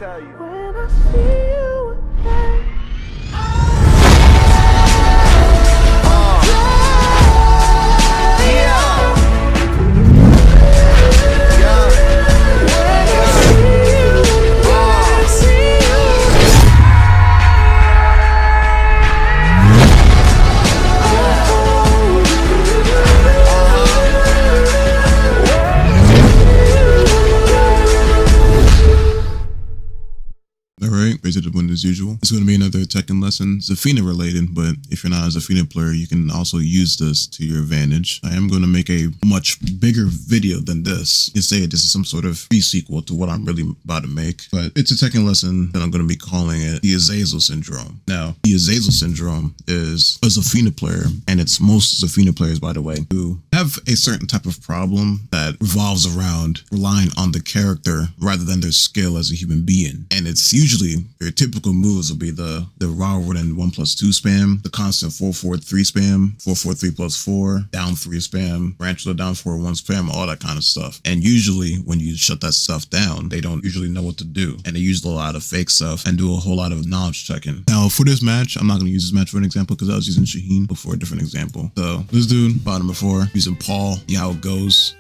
tell you. When I see you again. Alright, raise it up as usual. It's going to be another Tekken lesson, Zafina related, but if you're not a Zafina player, you can also use this to your advantage. I am going to make a much bigger video than this. You can say this is some sort of pre-sequel to what I'm really about to make, but it's a Tekken lesson and I'm going to be calling it the Azazel Syndrome. Now, the Azazel Syndrome is a Zafina player, and it's most Zafina players, by the way, who have a certain type of problem that revolves around relying on the character rather than their skill as a human being. And it's usually your typical moves will be the raw and 1+2 spam, the constant 4-4-3 spam, 4-4-3+4, down 3 spam, branch to the down 4-1 spam, all that kind of stuff. And usually when you shut that stuff down, they don't usually know what to do. And they use a lot of fake stuff and do a whole lot of knowledge checking. Now for this match, I'm not going to use this match for an example because I was using Shaheen before a different example. So this dude, bottom of 4, using Paul, see how it goes.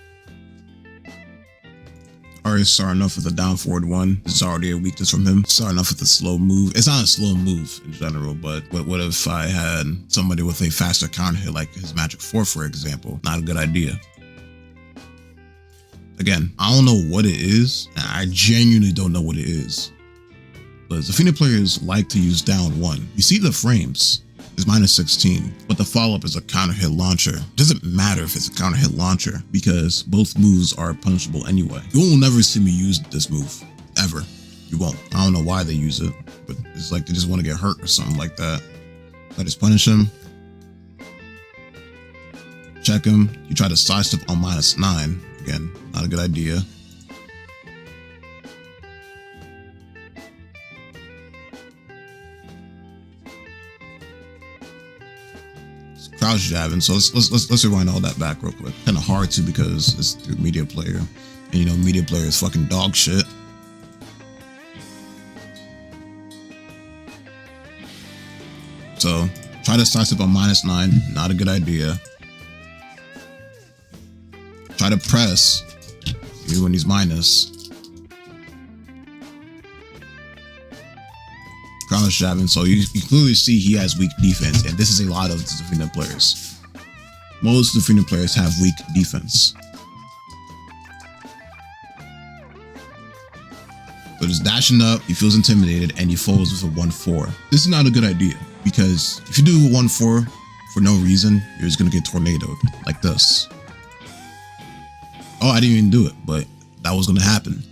Already starting off with a down forward 1. This is already a weakness from him. Starting off with a slow move. It's not a slow move in general, but what if I had somebody with a faster counter hit like his Magic 4, for example? Not a good idea. Again, I don't know what it is. I genuinely don't know what it is. But Zafina players like to use down 1. You see the frames is -16, but the follow-up is a counter hit launcher. It doesn't matter if it's a counter hit launcher because both moves are punishable anyway. You will never see me use this move, ever. You won't. I don't know why they use it, but it's like they just want to get hurt or something like that. I just punish him. Check him. You try to sidestep on -9. Again, not a good idea. Crouch jabbing, so let's rewind all that back real quick. Kind of hard to because it's through media player, and you know media player is fucking dog shit. So try to sidestep on -9, not a good idea. Try to press even when he's minus. Crouch jabbing, so you clearly see he has weak defense, and this is a lot of Zafina players. Most Zafina players have weak defense. So just dashing up, he feels intimidated, and he falls with a 1-4. This is not a good idea, because if you do a 1-4 for no reason, you're just gonna get tornadoed, like this. Oh, I didn't even do it, but that was gonna happen.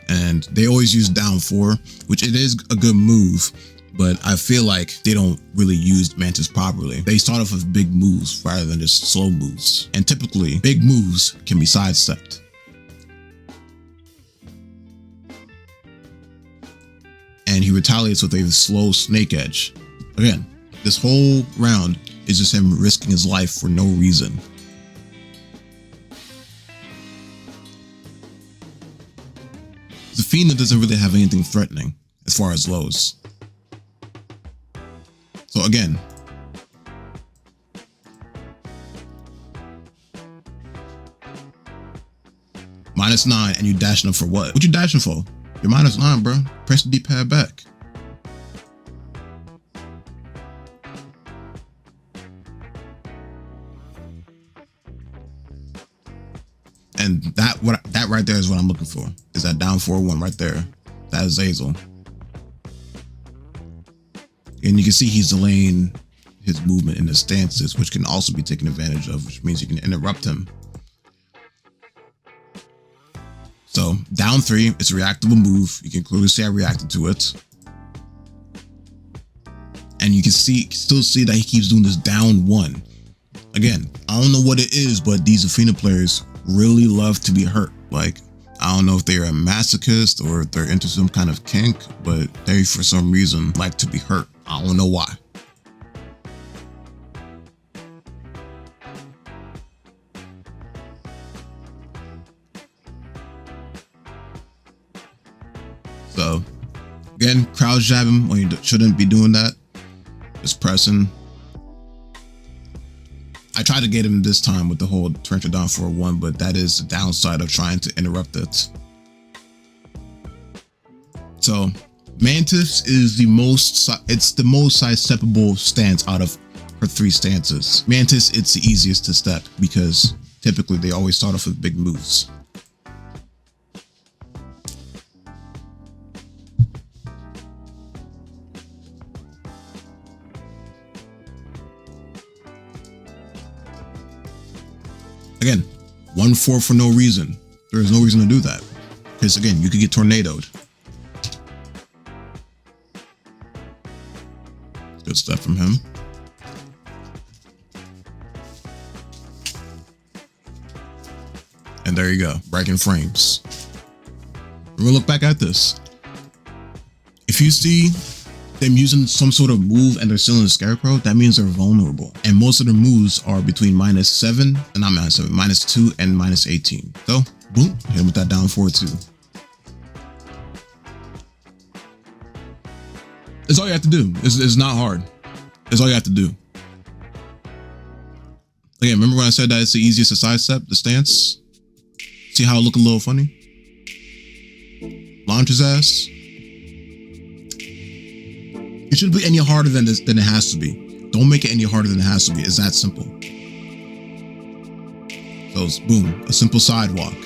And they always use down 4, which it is a good move, but I feel like they don't really use Mantis properly. They start off with big moves rather than just slow moves. And typically, big moves can be sidestepped. And he retaliates with a slow snake edge. Again, this whole round is just him risking his life for no reason. Zafina doesn't really have anything threatening as far as lows. So again, -9 and you dashing up for what? What you dashing for? You're -9, bro. Press the D-pad back. And that right there is what I'm looking for. Is that down 4-1 right there. That is Azazel. And you can see he's delaying his movement in his stances, which can also be taken advantage of, which means you can interrupt him. So down 3, it's a reactable move. You can clearly see I reacted to it. And you can still see that he keeps doing this down 1. Again, I don't know what it is, but these Zafina players really love to be hurt. Like, I don't know if they're a masochist or if they're into some kind of kink, but they for some reason like to be hurt. I don't know why. So again, crouch jabbing when you shouldn't be doing that. Just pressing. I tried to get him this time with the whole torrential down for 1, but that is the downside of trying to interrupt it. So Mantis is the most sidesteppable stance out of her 3 stances. Mantis, it's the easiest to step because typically they always start off with big moves. Again, 1-4 for no reason. There is no reason to do that. Because again, you could get tornadoed. Good stuff from him. And there you go, breaking frames. We're gonna look back at this. If you see them using some sort of move and they're still in the scarecrow, that means they're vulnerable. And most of their moves are between -7, and not -7, -2 and -18. So, boom, hit him with that down 4-2. It's all you have to do. It's not hard. It's all you have to do. Again, remember when I said that it's the easiest to sidestep, the stance? See how it look a little funny? Launch his ass. It shouldn't be any harder than it has to be. Don't make it any harder than it has to be. It's that simple. So it's boom, a simple sidewalk.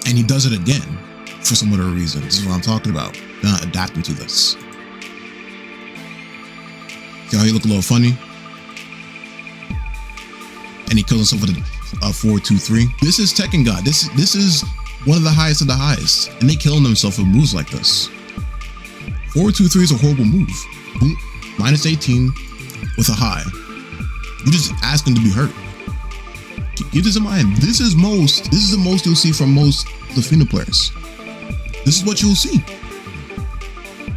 And he does it again for some other reason. This is what I'm talking about. They're not adapting to this. See how he look a little funny? And he kills himself with a 4-2-3. This is Tekken God. This is one of the highest of the highest. And they killing themselves with moves like this. 4-2-3 is a horrible move. Boom, -18 with a high. You just asking to be hurt. Keep this in mind. This is the most you'll see from most Zafina players. This is what you'll see.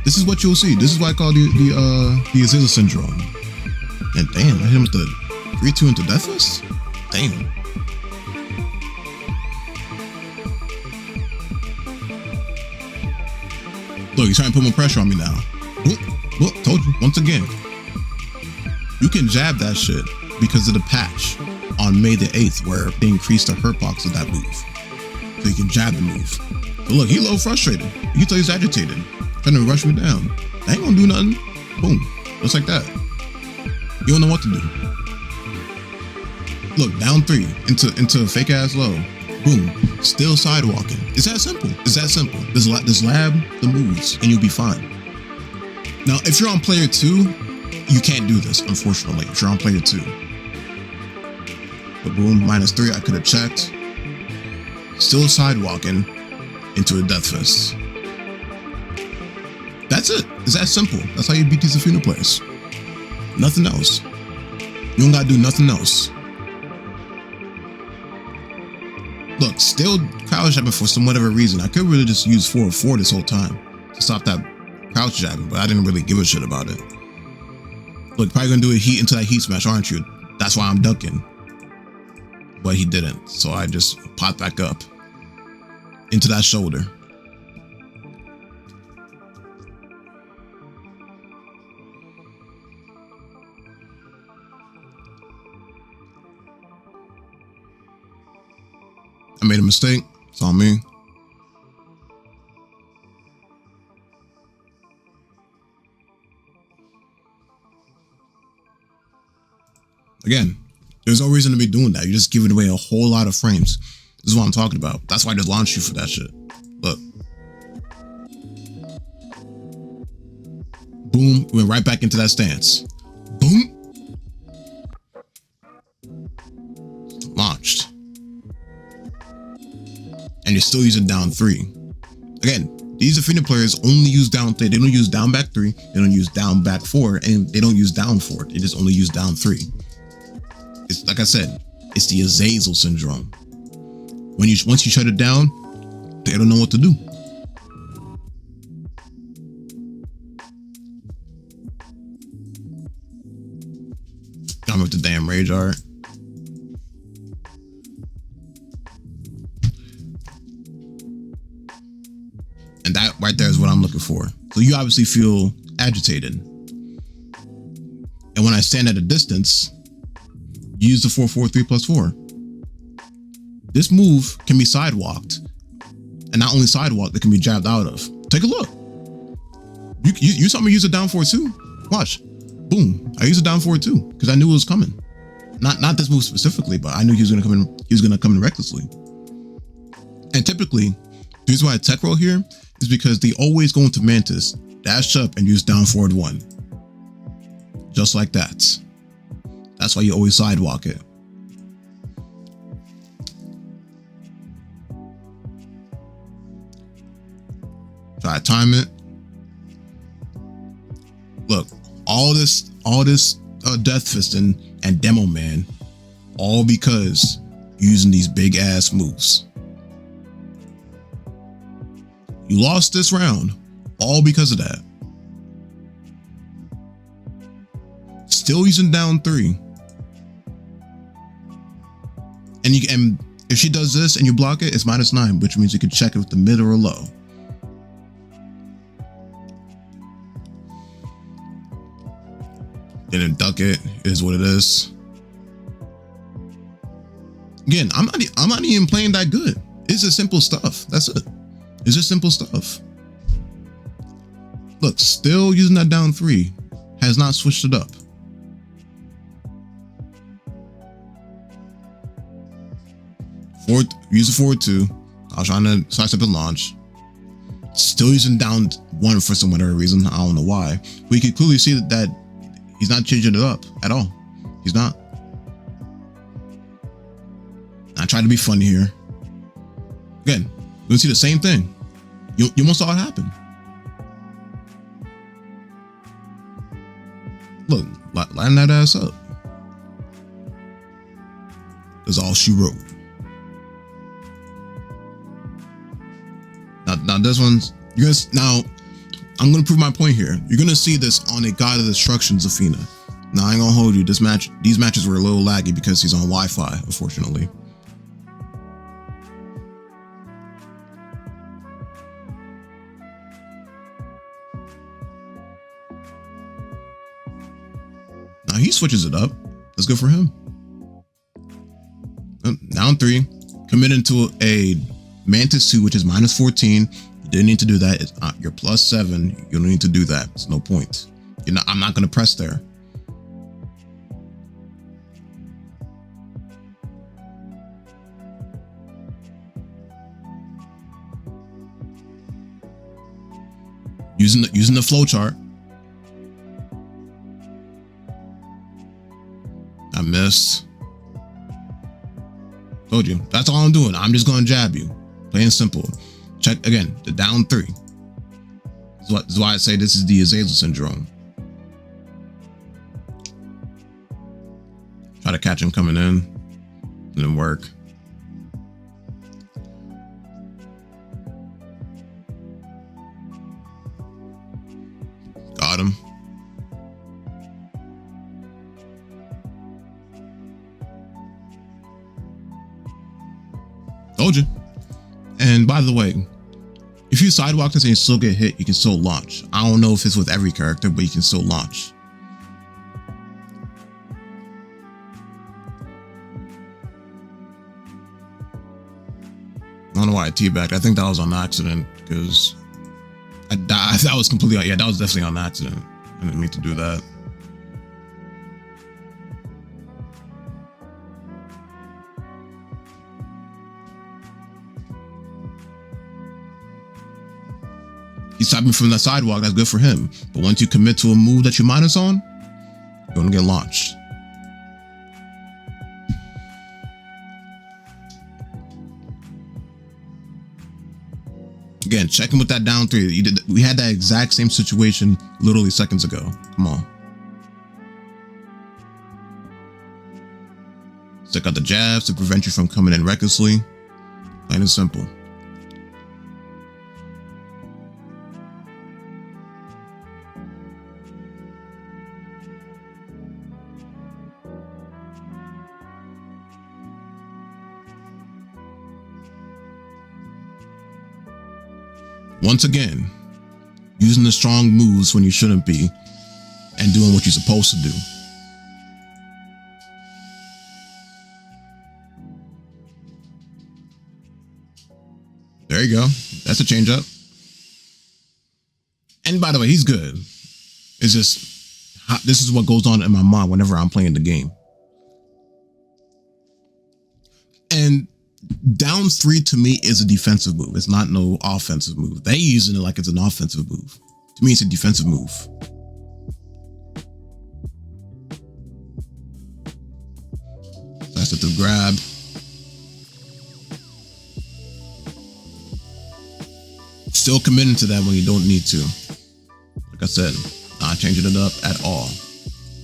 This is what you'll see. This is why I call the Azazel syndrome. And damn, I hit him with the 3-2 into Deathless? Damn. Look, he's trying to put more pressure on me now. Look, told you, once again. You can jab that shit because of the patch on May the 8th where they increased the hurt box of that move. So you can jab the move. But look, he a little frustrated. You can tell he's agitated. Trying to rush me down. I ain't gonna do nothing. Boom. Just like that. You don't know what to do. Look, down 3 into a fake ass low. Boom. Still sidewalking. It's that simple. It's that simple. Just lab the moves and you'll be fine. Now, if you're on player 2, you can't do this, unfortunately. If you're on player 2. But boom, -3, I could have checked. Still sidewalking into a death fist. That's it. It's that simple. That's how you beat these Zafina players. Nothing else. You don't gotta do nothing else. Look, still crouch jabbing for some whatever reason. I could really just use 4-4 this whole time to stop that crouch jabbing, but I didn't really give a shit about it. Look, probably gonna do a heat into that heat smash, aren't you? That's why I'm ducking. But he didn't, so I just popped back up into that shoulder. I made a mistake. It's on me. Again, there's no reason to be doing that. You're just giving away a whole lot of frames. This is what I'm talking about. That's why I just launched you for that shit. Look. Boom. Went right back into that stance. Boom. Launched. And you're still using down 3. Again, these Zafina players only use down 3. They don't use down back 3. They don't use down back 4. And they don't use down 4. They just only use down 3. It's like I said, it's the Azazel syndrome. Once you shut it down, they don't know what to do. I'm with the damn rage art. And that right there is what I'm looking for. So you obviously feel agitated. And when I stand at a distance, you use the 4-4-3+4. This move can be sidewalked. And not only sidewalked, it can be jabbed out of. Take a look. You saw me use a down 4-2. Watch. Boom. I used a down 4-2 because I knew it was coming. Not this move specifically, but I knew he was gonna come in. He was gonna come in recklessly. And typically, the reason why I tech roll here is because they always go into Mantis, dash up, and use down forward 1. Just like that. That's why you always sidewalk it. Try to time it. Look, all this death fisting and demo man, all because using these big ass moves. You lost this round, all because of that. Still using down 3. And if she does this and you block it, it's -9, which means you can check it with the mid or a low. Didn't duck it, is what it is. Again, I'm not even playing that good. It's just simple stuff. That's it. It's just simple stuff. Look, still using that down 3. Has not switched it up. Use a 4-2. I was trying to sidestep and launch. Still using down 1 for some whatever reason. I don't know why. We could clearly see that he's not changing it up at all. He's not. I tried to be funny here. Again, you're gonna see the same thing. You almost saw it happen. Look, line that ass up. That's all she wrote. Now this one's I'm gonna prove my point here. You're gonna see this on a God of Destruction Zafina. Now I ain't gonna hold you. These matches were a little laggy because he's on Wi-Fi, unfortunately. Now he switches it up. That's good for him. Down 3, committed to a Mantis 2, which is -14. You didn't need to do that. You're +7. You don't need to do that. It's no point. I'm not gonna press there. Using the flow chart. I missed. Told you. That's all I'm doing. I'm just gonna jab you. Plain and simple. Check again. The down 3. This is why I say this is the Azazel syndrome. Try to catch him coming in. Didn't work. Got him. Told you. And by the way, if you sidewalk this and you still get hit, you can still launch. I don't know if it's with every character, but you can still launch. I don't know why I teabagged. I think that was on accident because that was completely, yeah, that was definitely on accident. I didn't mean to do that. He's stopping from the sidewalk, that's good for him. But once you commit to a move that you minus on, you're gonna get launched. Again, checking with that down 3. We had that exact same situation literally seconds ago. Come on. Stick out the jabs to prevent you from coming in recklessly. Plain and simple. Once again, using the strong moves when you shouldn't be and doing what you're supposed to do. There you go. That's a change up. And by the way, he's good. It's just, this is what goes on in my mind whenever I'm playing the game. And down 3 to me is a defensive move. It's not no offensive move. They using it like it's an offensive move. To me, it's a defensive move. That's the grab. Still committing to that when you don't need to. Like I said, not changing it up at all.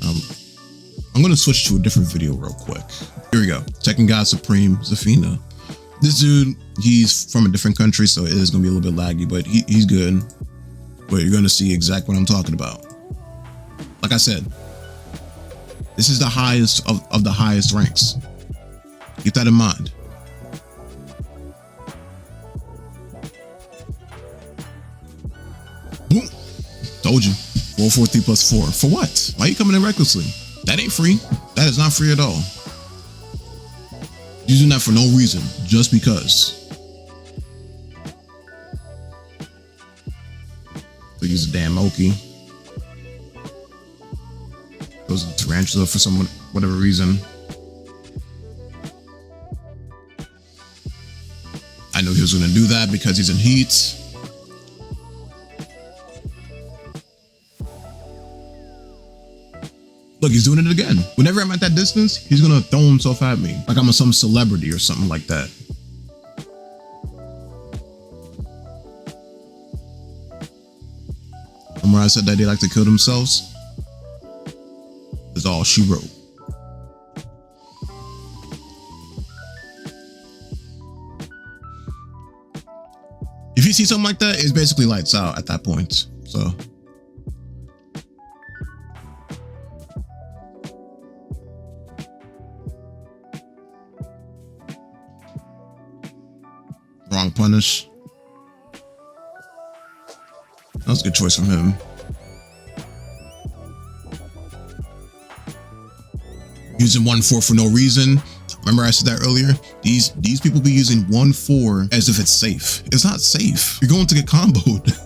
I'm going to switch to a different video real quick. Here we go. Tekken God Supreme Zafina. This dude, he's from a different country, so it is going to be a little bit laggy, but he's good. But you're going to see exactly what I'm talking about. Like I said, this is the highest of the highest ranks. Keep that in mind. Boom. Told you. 443 plus 4. For what? Why are you coming in recklessly? That ain't free. That is not free at all. You're doing that for no reason, just because. So use a damn Oki. Goes to Tarantula for some whatever reason. I knew he was going to do that because he's in heat. Look, he's doing it again. Whenever I'm at that distance, he's gonna throw himself at me like I'm some celebrity or something like that. Remember I said that they like to kill themselves? That's all she wrote. If you see something like that, it's basically lights out at that point. So. Wrong punish. That was a good choice from him. Using 1-4 for no reason. Remember I said that earlier? These people be using 1-4 as if it's safe. It's not safe. You're going to get comboed.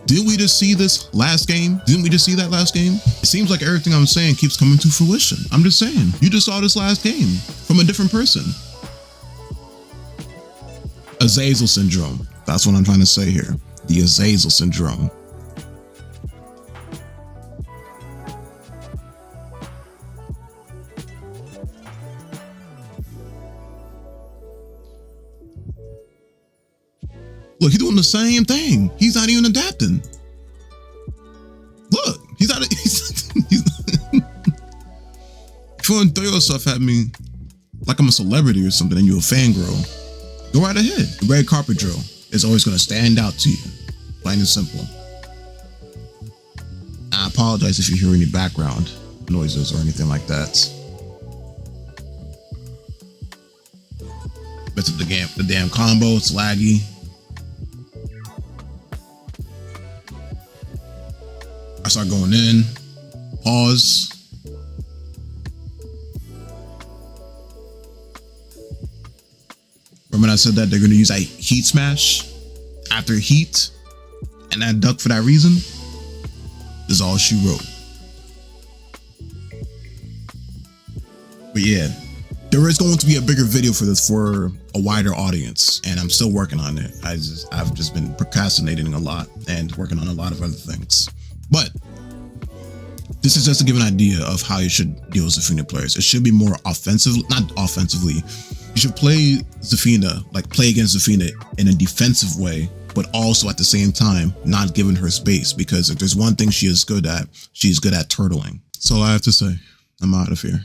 Didn't we just see this last game? Didn't we just see that last game? It seems like everything I'm saying keeps coming to fruition. I'm just saying. You just saw this last game from a different person. Azazel syndrome. That's what I'm trying to say here. The Azazel syndrome. Look, he's doing the same thing. He's not even adapting. Look, he's not. If you want to throw yourself at me like I'm a celebrity or something and you're a fangirl, go right ahead. The red carpet drill is always going to stand out to you. Plain and simple. I apologize if you hear any background noises or anything like that. But the damn combo, it's laggy. I start going in, pause. Remember I said that they're going to use a heat smash after heat and that duck for that reason? This is all she wrote. But yeah, there is going to be a bigger video for this for a wider audience, and I'm still working on it. I've just been procrastinating a lot and working on a lot of other things. But this is just to give an idea of how you should deal with Zafina players. It should be more offensive, not offensively. You should play Zafina, like play against Zafina in a defensive way, but also at the same time, not giving her space, because if there's one thing she is good at, she's good at turtling. That's all I have to say. I'm out of here.